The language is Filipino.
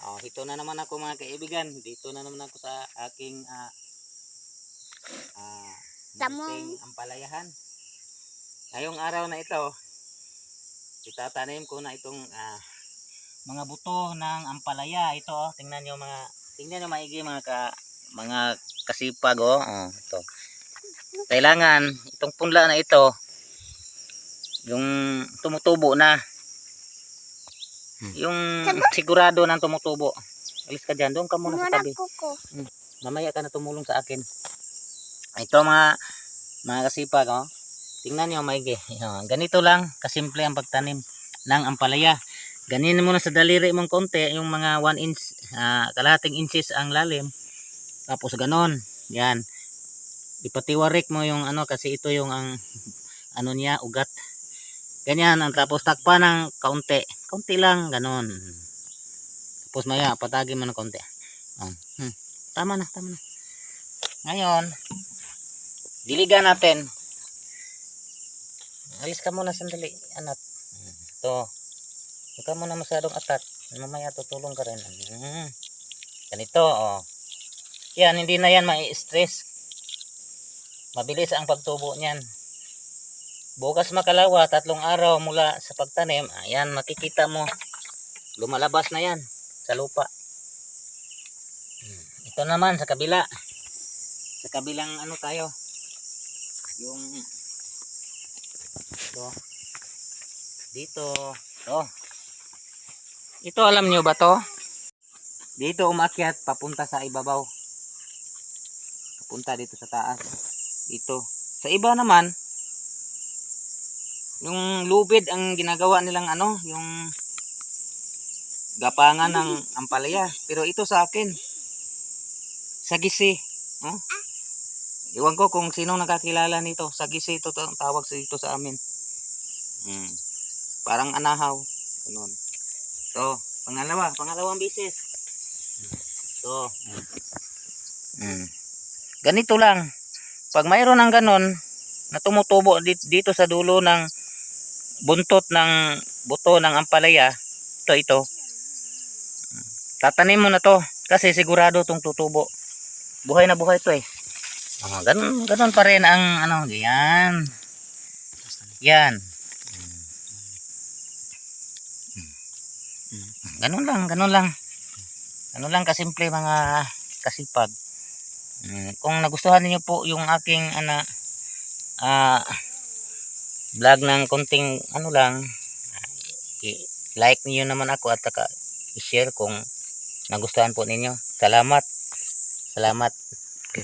Oh, ito na naman ako mga kaibigan. Dito na naman ako sa aking munting ampalayahan. Ngayong araw na ito, itatanim ko na itong mga buto ng ampalaya. Ito, oh, tingnan nyo maigi mga kasipag, oh. Oh, ito. Kailangan itong punla na ito, yung tumutubo na. Yung sigurado nang tumutubo. Alis ka dyan, doon ka muna sa tabi. Mamaya ka na tumulong sa akin. Ito mga kasipag, oh. Tingnan niyo maigi. Ganito lang kasimple ang pagtanim ng ampalaya. Ganin mo na sa daliri mong konti, yung mga 1 inch, kalahating inches ang lalim. Tapos ganon. Yan. Ipatiwarik mo yung kasi ito yung ang niya, ugat. Ganyan, tapos takpan ng kaunti. Kaunti lang, ganon. Tapos maya, patagin mo ng kaunti. Tama na. Ngayon, diligan natin. Alis ka muna sandali, anak. Ito. Huwag ka muna masyadong atat. Mamaya tutulong ka rin. Ganito, oh. Yan, hindi na yan mai-stress. Mabilis ang pagtubo niyan. Bukas makalawa, 3 araw mula sa pagtanim, ayan, makikita mo lumalabas na yan sa lupa. Ito naman sa kabila, sa kabilang tayo, yung dito, ito alam nyo ba to? Dito umakyat papunta sa ibabaw, papunta dito sa taas. Ito sa iba naman, yung lubid ang ginagawa nilang yung gapangan ng ampalaya. Pero ito sa akin, sagisi. Oh? Iwan ko kung sinong nakakilala nito. Sagisi ito ang tawag dito sa amin. Parang anahaw. Ganun. Ito, pangalawang bisis. Ito. Ganito lang. Pag mayroon ng ganon na tumutubo dito sa dulo ng buntot ng buto ng ampalaya, ito tatanim mo na to kasi sigurado itong tutubo. Buhay na buhay ito eh. Ganun pa rin ang yan. Ganun lang kasimple mga kasipag. Kung nagustuhan niyo po yung aking vlog ng konting lang, like niyo naman ako at i-share kung nagustuhan po ninyo. Salamat. Okay.